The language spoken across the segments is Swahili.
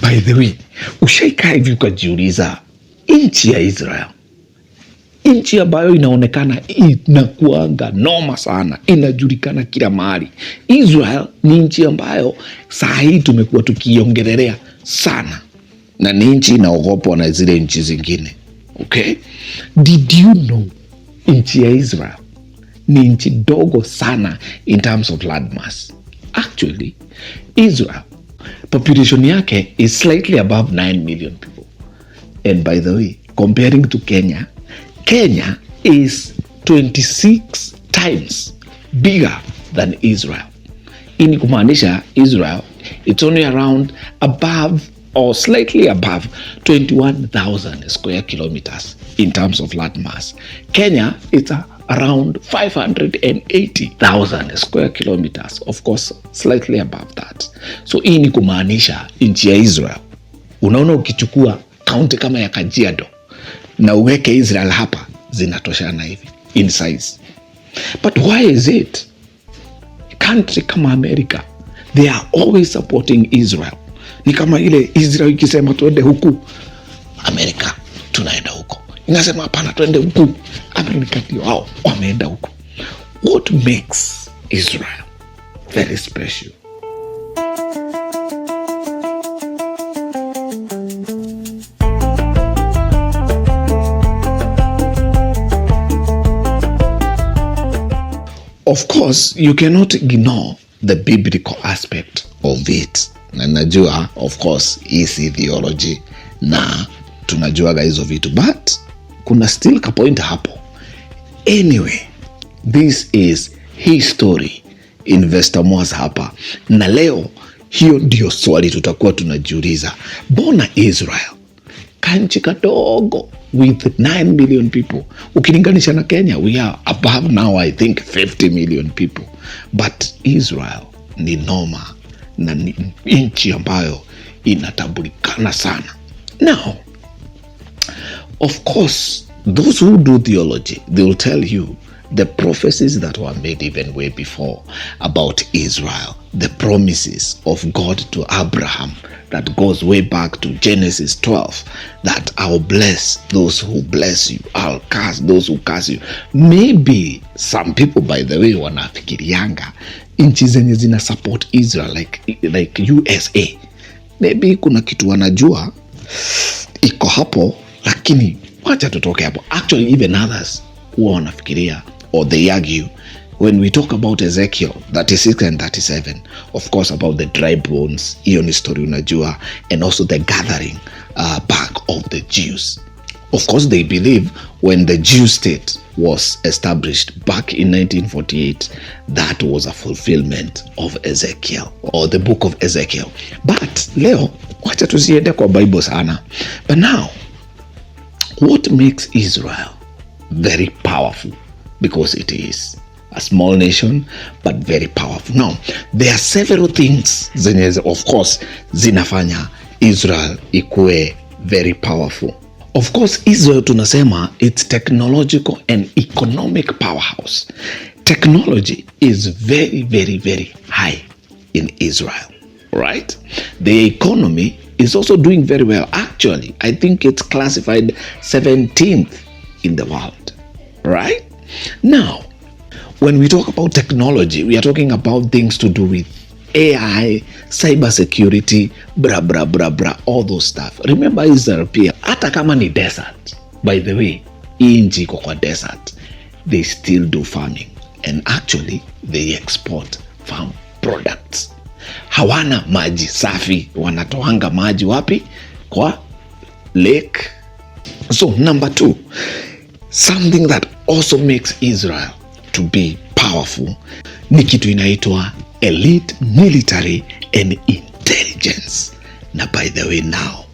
By the way, ushaikaa hivi ukajiuliza, nchi ya Israel, nchi ambayo inaonekana inakuanga noma sana, inajulikana kila mahali. Israel ni nchi ambayo saa hii tumekuwa tukiongelelea sana, na ni nchi inaogopwa na zile nchi zingine. Okay? Did you know nchi ya Israel ni nchi dogo sana in terms of land mass? Actually, Israel population yake is slightly above 9 million people. And by the way, comparing to Kenya is 26 times bigger than Israel. Ini kumaanisha Israel, it's only around above or slightly above 21,000 square kilometers in terms of land mass. Kenya, it's around 580,000 square kilometers, of course slightly above that. So hii ni kumaanisha nchi ya Israel, unaona ukichukua kaunti kama ya Kajiado na uweke Israel hapa, zinatoshana hivi in size. But why is it country kama America, they are always supporting Israel? Ni kama ile Israel ikisema tuende huku, America tunaenda huko. Inasema hapana tuende huku, America ndio hao wameenda huko. What makes Israel very special? Of course, you cannot ignore the biblical aspect of it. Na najua, of course, easy theology na tunajuaga hizo vitu, but kuna still ka point hapo. Anyway, this is history Investor Mwaz hapa, na leo hiyo ndio swali tutakuwa tunajiuliza. Mbona Israel, kanchi kadogo with 9 million people, ukilinganisha na Kenya, we are above now I think 50 million people, but Israel ni noma na ni nchi ambayo inatambulikana sana. Now, of course, those who do theology, they will tell you the prophecies that were made even way before about Israel, the promises of God to Abraham that goes way back to Genesis 12, that I'll bless those who bless you, I'll curse those who curse you. Maybe some people, by the way, wanafikirianga nchi zenye zina support Israel like USA, maybe kuna kitu wanajua iko hapo, lakini wacha tutoke hapo. Actually, even others who wanafikiria, or they argue, when we talk about Ezekiel 36 and 37, of course about the dry bones, hiyo ni story unajua, and also the gathering back of the Jews. Of course, they believe when the Jew state was established back in 1948, that was a fulfillment of Ezekiel, or the book of Ezekiel. But leo, wacha tusiende kwa Bible sana. But now, what makes Israel very powerful? Because it is a small nation, but very powerful. Now, there are several things zenye, of course, zinafanya Israel ikue very powerful. Of course, Israel tunasema it's technological and economic powerhouse. Technology is very, very, very high in Israel, right? The economy is also doing very well. Actually, I think it's classified 17th in the world, right? Now, when we talk about technology, we are talking about things to do with AI, cybersecurity, bra bra bra bra, all those stuff. Remember Israel pia, hata kama ni desert, by the way, nchi iko kwa desert, they still do farming, and actually they export farm products. Hawana maji safi, wanatoanga maji wapi? Kwa lake. So number 2, something that also makes Israel to be powerful ni kitu inaitwa elite military and intelligence. Na by the way, now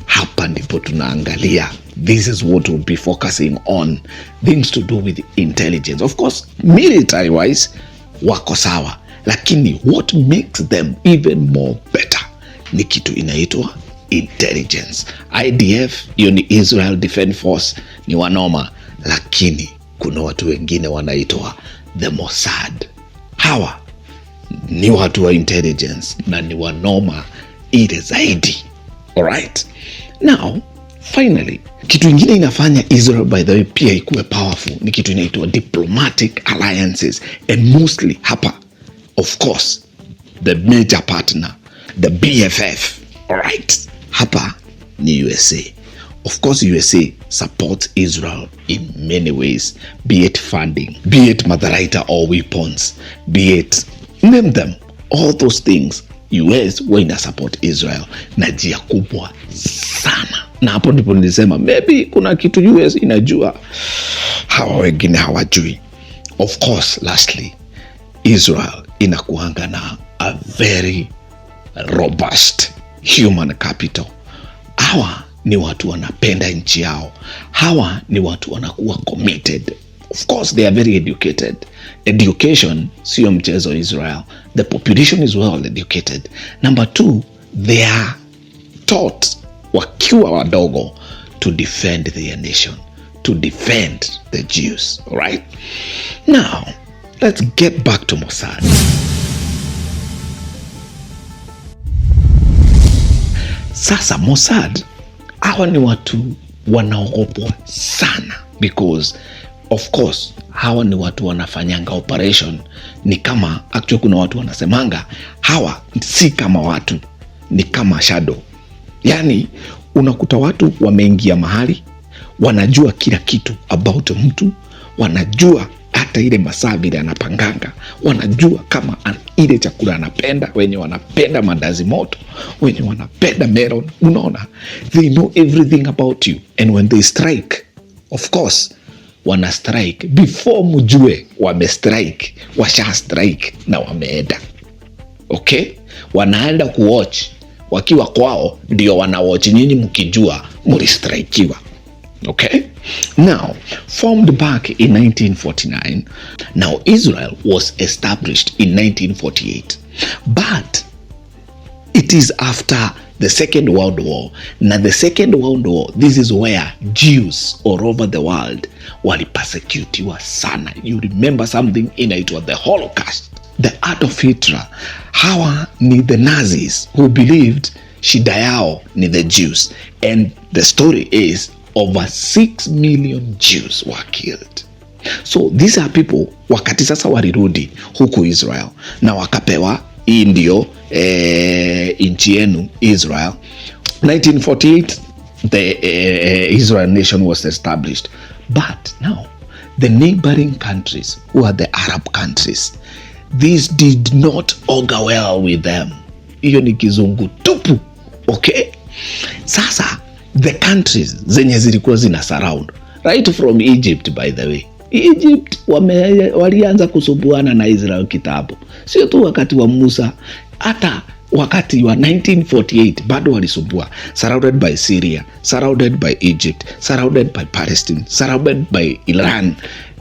hapa ndipo tunaangalia, this is what we'll be focusing on, things to do with intelligence. Of course, military wise wako sawa, lakini what makes them even more better ni kitu inaitwa intelligence. IDF, hiyo ni Israel Defense Force, ni wanoma, lakini kuna watu wengine wanaitwa the Mossad. Hawa ni watu wa intelligence na ni wanoma ile zaidi. Alright? Now, finally, kitu ingine inafanya Israel by the way pia ikuwe powerful ni kitu inaitwa diplomatic alliances, and mostly hapa, of course, the major partner, the BFF. Alright? Hapa ni USA. Of course, USA supports Israel in many ways, be it funding, be it matharaita or weapons, be it, name them, all those things. US ina support Israel na njia kubwa sana, na hapo ndipo nilisema maybe kuna kitu US inajua hawa wengine hawajui. Of course, lastly, Israel inakuanga na a very robust human capital. Hawa ni watu wanapenda nchi yao. Hawa ni watu wanakuwa committed. Of course, they are very educated. Education sio mchezo Israel. The population is well educated. Number 2, they are taught wakiwa wadogo to defend their nation, to defend the Jews. All right? Now, let's get back to Mossad. Sasa Mossad, hawa ni watu wanaogopwa sana because of course hawa ni watu wanafanyanga operation ni kama, actually kuna watu wanasemanga hawa si kama watu, ni kama shadow. Yani unakuta watu wameingia mahali, wanajua kila kitu about mtu, wanajua hata ile masaa vile anapanganga, wanajua kama ile chakula anapenda, wenye wanapenda mandazi moto, wenye wanapenda melon, unaona, they know everything about you, and when they strike, of course wana strike before mjue wame strike, washa strike na wameenda. Okay, wanaenda kuwatch wakiwa kwao, ndio wanawatch nyinyi mkijua mlistrikewa. Okay, now formed back in 1949. Now Israel was established in 1948, but it is after the Second World War. Now the Second World War, this is where Jews all over the world were persecuted sana. You remember something inaitwa the Holocaust, the Adolf Hitler. Hawa ni the Nazis who believed shida yao ni the Jews, and the story is over 6 million Jews were killed. So these are people wakati sasa walirudi huku Israel na wakapewa hii ndio nchi yenu Israel. 1948 the Israel nation was established, but now the neighboring countries who are the Arab countries, these did not augur well with them. Hiyo ni kizungu tupu. Okay, sasa the countries zenye zilikuwa zina surround right from Egypt, by the way, Egypt walianza kusubuana na Israel kitambo, sio tu wakati wa Musa, hata wakati wa 1948 bado walisumbua, surrounded by Syria, surrounded by Egypt, surrounded by Palestine, surrounded by Iran.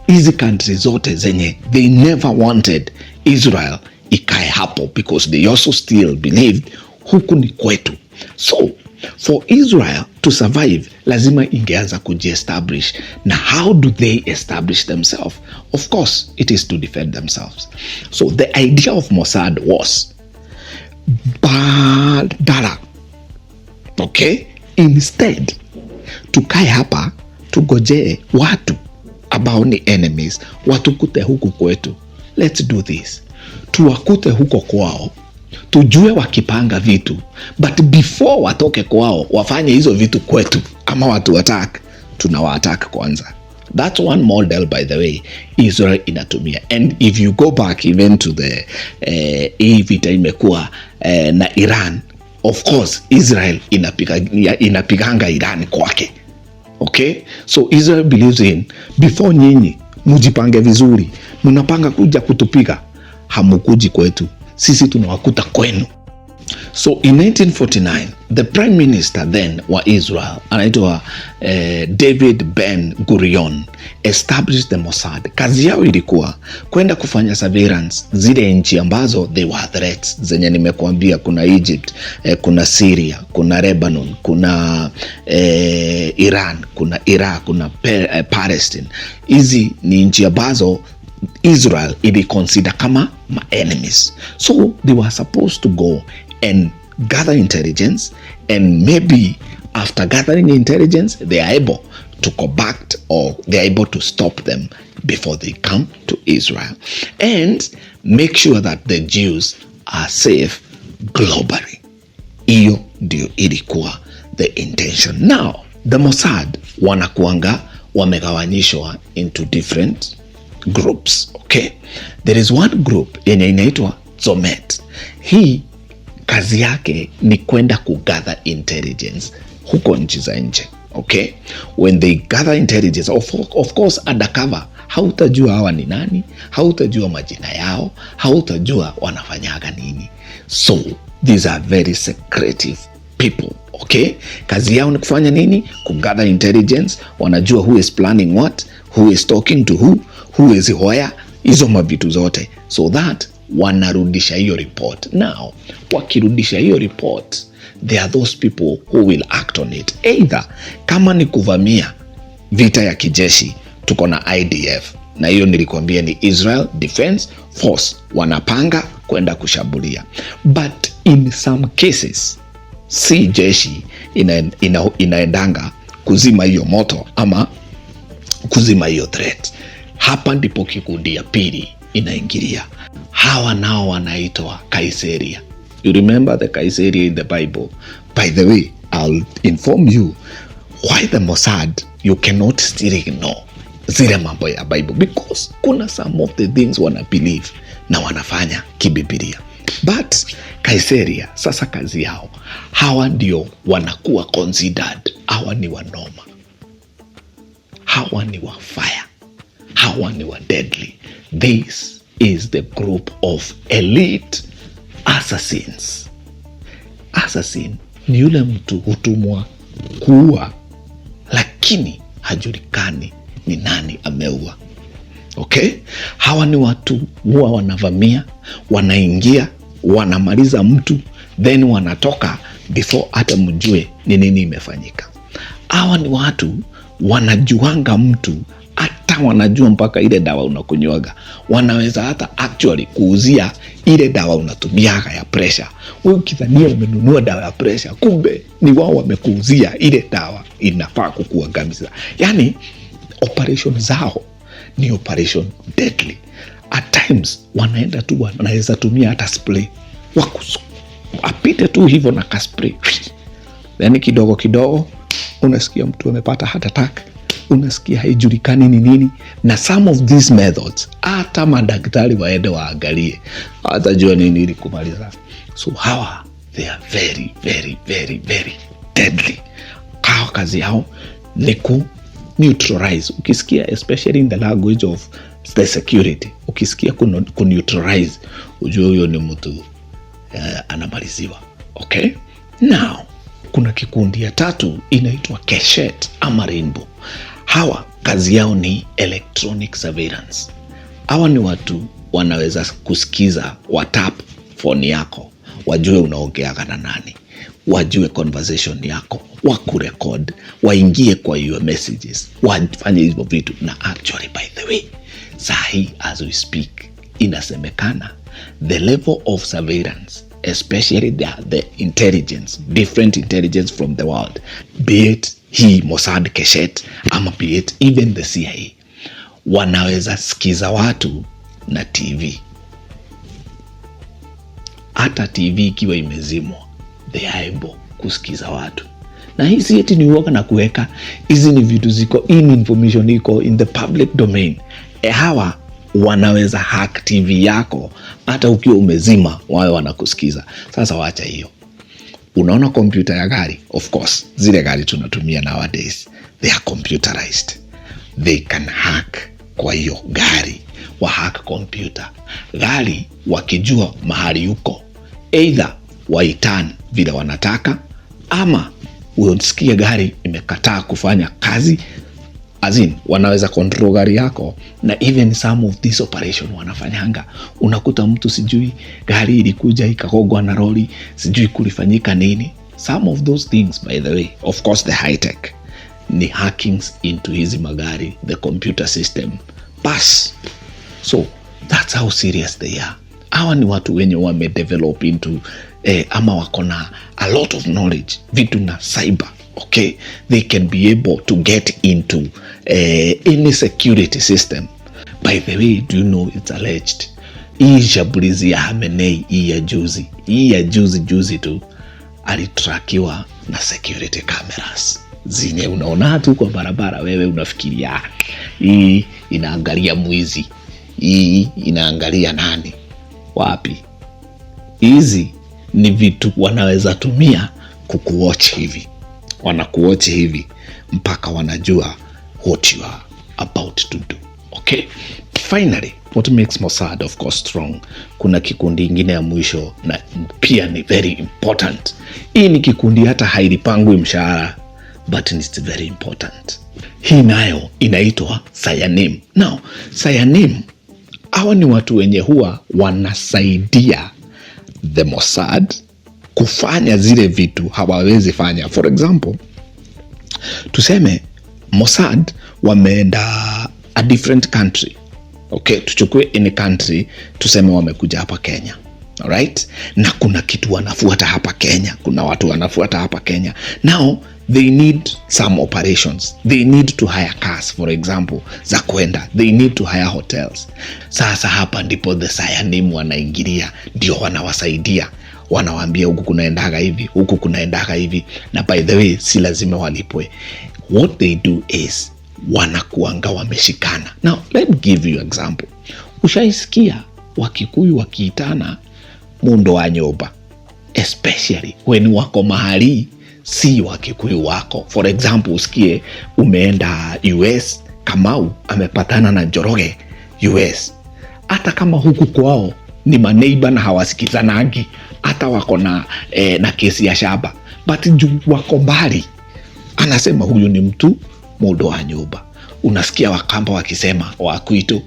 Hizi countries zote zenye they never wanted Israel ikae hapo because they also still believed huku ni kwetu. So for Israel to survive, lazima ingeanza kujiestablish. Na how do they establish themselves? Of course, it is to defend themselves. So the idea of Mossad was badala, okay, instead tukae hapa tugojee watu ambao ni enemies watukute huku kwetu. Let's do this, tuwakute huko kwao, tujue wakipanga vitu, but before watoke kwao wafanye hizo vitu kwetu. Kama watu attack, tunawa-attack kwanza. That's one model, by the way, Israel inatumia. And if you go back even to the hii vita imekuwa na Iran, of course Israel inapiganga Iran kwake. Okay, so Israel believes in before nyinyi mujipange vizuri, mnapanga kuja kutupiga, hamukuji kwetu, sisi tunawakuta kwenu. So in 1949 the prime minister then wa Israel anaitwa David Ben Gurion established the Mossad. Kazi yao ilikuwa kwenda kufanya surveillance zile nchi ambazo they were threats, zenye nimekuambia kuna Egypt, kuna Syria, kuna Lebanon, kuna Iran, kuna Iraq, kuna Palestine. Hizi ni nchi ambazo Israel ili consider kama ma enemies. So they were supposed to go and gather intelligence, and maybe after gathering intelligence, they are able to combat, or they are able to stop them before they come to Israel, and make sure that the Jews are safe globally. Hiyo ndio ilikuwa the intention. Now, the Mossad wanakuanga wamegawanyishwa into different groups, okay? There is one group yenye inaitwa Zomet. Hii kazi yake ni kwenda kugather intelligence huko nchi za nje, okay? When they gather intelligence, of course undercover, hautajua hawa ni nani, hautajua majina yao, hautajua wanafanyaga nini. So these are very secretive people, okay? Kazi yao ni kufanya nini? Kugather intelligence. Wanajua who is planning what, who is talking to who is where, hizo mavitu zote, so that wanarudisha hiyo report. Now, wakirudisha hiyo report, there are those people who will act on it. Either kama ni kuvamia vita ya kijeshi, tuko na IDF, na hiyo nilikwambia ni Israel Defense Force, wanapanga kwenda kushambulia. But in some cases, si jeshi inaendanga kuzima hiyo moto ama kuzima hiyo threat. Hapa ndipo kikundi ya pili inaingilia. Hawa nao wanaitwa Kaiseria. You remember the Kaiseria in the Bible? By the way, I'll inform you why the Mossad, you cannot still ignore zile mambo ya Bible, because kuna some of the things wana believe na wanafanya kibibilia. But Kaiseria, sasa kazi yao, hawa ndio wanakuwa considered, hawa ni wanoma, hawa ni wa fire, hawa ni wa deadly. This is the group of elite assassins. Assassin ni yule mtu hutumwa kuua, lakini hajulikani ni nani ameua, okay? Hawa ni watu huwa wanavamia, wanaingia, wanamaliza mtu, then wanatoka before hata mjue ni nini imefanyika. Hawa ni watu wanajuanga mtu, hata wanajua mpaka ile dawa unakunywaga. Wanaweza hata actually kuuzia ile dawa unatumiaga ya pressure. Wewe ukidhania umenunua dawa ya pressure, kumbe ni wao wamekuuzia ile dawa inafaa kukuangamiza. Yani operation zao ni operation deadly. At times wanaenda tu, wanaweza tumia hata spray, apite tu hivyo na kaspray, yani kidogo kidogo unasikia mtu amepata heart attack, unasikia haijulikani ni nini. Na some of these methods hata madaktari waende waangalie, hata jua nini ili kumaliza. So hawa, they are very very very very deadly. Hawa kazi yao ni ku neutralize. Ukisikia especially in the language of the security, ukisikia ku neutralize, ujue huyo ni mtu anamaliziwa, okay? Now, kuna kikundi ya tatu inaitwa Keshet ama Rainbow. Hawa kazi yao ni electronic surveillance. Hawa ni watu wanaweza kusikiza, watap phone yako, wajue unaongeaga na nani, wajue conversation yako, wakurecord, waingie kwa your messages, wafanye hizo vitu. Na actually, by the way, sahi as we speak, inasemekana the level of surveillance, especially the intelligence, different intelligence from the world, be it hii Mossad, Keshet, ama be it even the CIA, wanaweza sikiza watu na TV. Hata TV ikiwa imezimwa, they are able kusikiza watu. Na hizi eti ni uoga na kuweka, hizi ni vitu ziko, in information iko in the public domain. Hawa wanaweza hack TV yako hata ukiwa umezima, wao wanakusikiza. Sasa wacha hiyo. Unaona kompyuta ya gari, of course, zile gari tunatumia nowadays, they are computerized. They can hack kwa hiyo gari, wa hack computer. Gari wakijua mahali uko, either waitan vile wanataka, ama usikie gari imekataa kufanya kazi, azin wanaweza control gari yako. Na even some of this operation wanafanyanga, unakuta mtu sijui gari ilikuja ikagongwa na lori, sijui kulifanyika nini. Some of those things, by the way, of course the high tech, ni hackings into hizi magari, the computer system pass. So that's how serious they are. Hawa ni watu wenye wame develop into ama wako na a lot of knowledge vitu na cyber, okay, they can be able to get into any security system. By the way, do you know it's alleged hii shambulizi ya Khamenei hii ya juzi tu alitrakiwa na security cameras zenye unaona tu kwa barabara. Wewe unafikiria hii inaangalia mwizi, hii inaangalia nani? Wapi? Hizi ni vitu wanaweza tumia kukuwatch hivi, wanakuwatch hivi mpaka wanajua what you are about to do. Okay, finally, what makes Mossad of course strong, kuna kikundi ingine ya mwisho na pia ni very important. Hii ni kikundi hata hailipangwi mshahara, but it's very important. Hii nayo inaitwa Sayanim. Now, Sayanim, hawa ni watu wenye huwa wanasaidia the Mossad kufanya zile vitu hawawezi fanya. For example, tuseme Mossad wameenda a different country. Okay, tuchukue any country, tuseme wamekuja hapa Kenya. Alright? Na kuna kitu wanafuata hapa Kenya. Kuna watu wanafuata hapa Kenya. Now, they need some operations. They need to hire cars, for example, za kwenda. They need to hire hotels. Sasa hapa ndipo the Sayanim wanaingilia, ndio wanawasaidia. Wanawaambia huku kunaendaga hivi, huku kunaendaga hivi. Na by the way, si lazima walipwe. What they do is wanakuanga wameshikana. Now, let me give you example. Ushaisikia Wakikuyu wakiitana mundo wa nyoba, especially when wako mahali si Wakikuyu wako. For example, usikie umeenda US, Kamau amepatana na Njoroge US. Hata kama huku kwao ni maneiba na hawasikizanagi, hata wako na kesi ya shaba, but juu wako mbali, anasema huyu ni mtu mundo wa nyoba. Unasikia Wakamba wakisema Wakuito,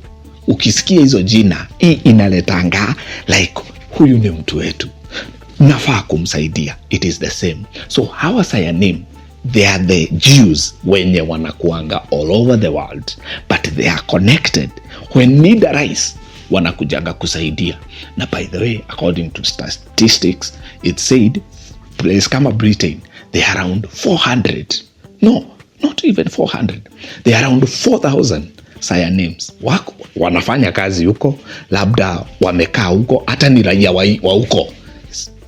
ukisikia hizo jina, hii inaletanga like huyu ni mtu wetu, nafaa kumsaidia. It is the same. So hawa Sayanim, they are the Jews wenye wanakuanga all over the world, but they are connected. When need arise, wanakujanga kusaidia. Na by the way, according to statistics, it said place kama Britain, they are around 400. No, not even 400. They are around 4,000 Sayanims. Wako wanafanya kazi huko, labda wamekaa huko, hata ni raia wa huko.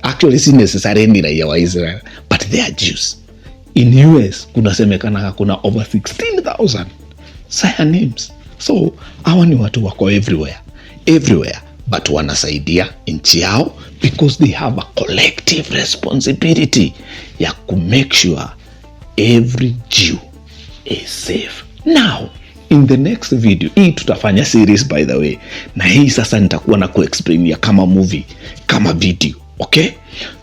Actually, si necessarily ni raia wa Israel, but they are Jews. In US, kunasemekana kuna over 16,000 Sayanims. So, hawa ni watu wako everywhere, but wanasaidia nchi yao because they have a collective responsibility ya ku make sure every Jew is safe. Now, in the next video, hii tutafanya series by the way, na hii sasa nitakuwa na kuexplainia kama movie, kama video, okay?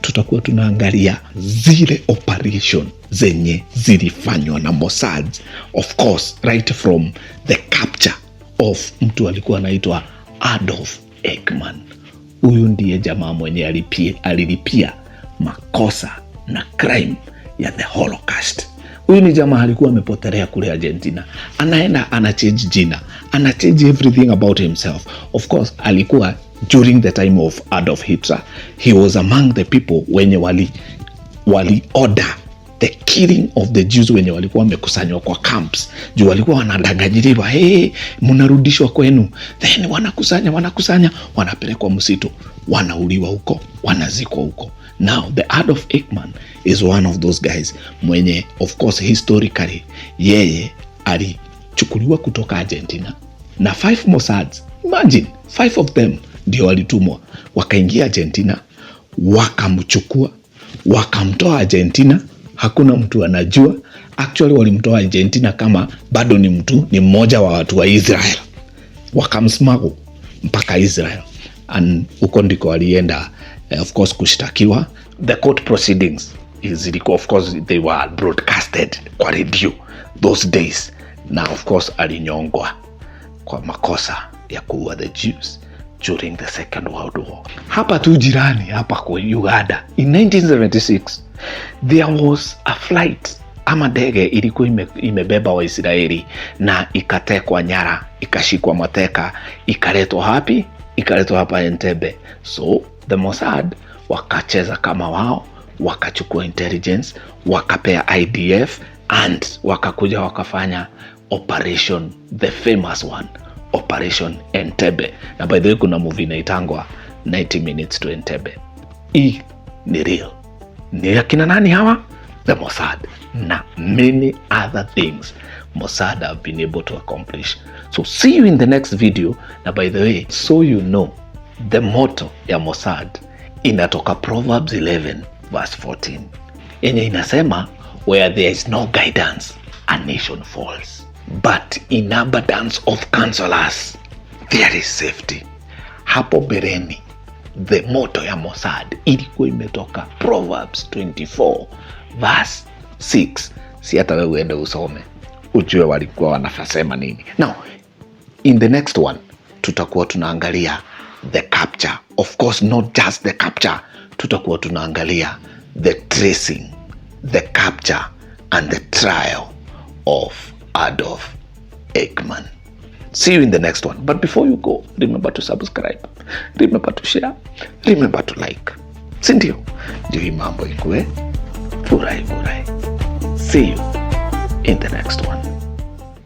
Tutakuwa tunaangalia zile operation zenye zilifanywa na Mossad, of course, right from the capture of mtu alikuwa anaitwa Adolf Eichmann. Huyu ndiye jamaa mwenye alilipia makosa na crime ya the Holocaust. Huyu ni jamaa alikuwa amepotelea kule Argentina. Anaenda anachange jina, anachange everything about himself. Of course, alikuwa during the time of Adolf Hitler, he was among the people wenye wali order the killing of the Jews wenye walikuwa wamekusanywa kwa camps. Juu walikuwa wanadanganyiriwa, mnarudishwa kwenu. Then wanakusanya, wanapelekwa msitu, wanauliwa huko, wanazikwa huko. Now, the Adolf Eichmann is one of those guys mwenye, of course, historically, yeye alichukuliwa kutoka Argentina na 5 Mossads. Imagine, 5 of them ndio walitumwa. Wakaingia Argentina, wakamchukua, wakamtoa Argentina. Hakuna mtu anajua. Actually, walimtoa Argentina kama bado ni mmoja wa watu wa Israel. Wakamsmago mpaka Israel. And uko ndiko alienda, of course, kushtakiwa. The court proceedings of course, they were broadcasted kwa radio those days. Na of course, alinyongwa kwa makosa ya kuua the Jews during the Second World War. Hapa tu jirani, hapa kwa Uganda, in 1976, there was a flight ama ndege ilikuwa imebeba Waisraeli na ikatekwa nyara, ikashikwa mateka, ikaletwa hapa Entebbe. So the Mossad wakacheza kama wao, wakachukua intelligence, wakapea IDF and wakakuja wakafanya operation, the famous one, Operation Entebbe. Na by the way kuna movie inaitangwa 90 minutes to Entebbe. Hii ni real. Ni akina nani hawa? The Mossad na many other things Mossad have been able to accomplish. So see you in the next video. Na by the way, so you know, the motto ya Mossad inatoka Proverbs 11 verse 14 yenye inasema, where there is no guidance a nation falls, but in abundance of counselors there is safety. Hapo bereni the motto ya Mossad ilikuwa imetoka Proverbs 24 verse 6. Si hata wewe uende usome ujue walikuwa wanafasema nini. Now in the next one tutakuwa tunaangalia the capture, of course not just the capture, tutakuwa tunaangalia the tracing, the capture and the trial of Adolf Eichmann. See you in the next one. But before you go, remember to subscribe, remember to share, remember to like. Sindio? Ndio hii mambo ikue furahi. See you in the next one.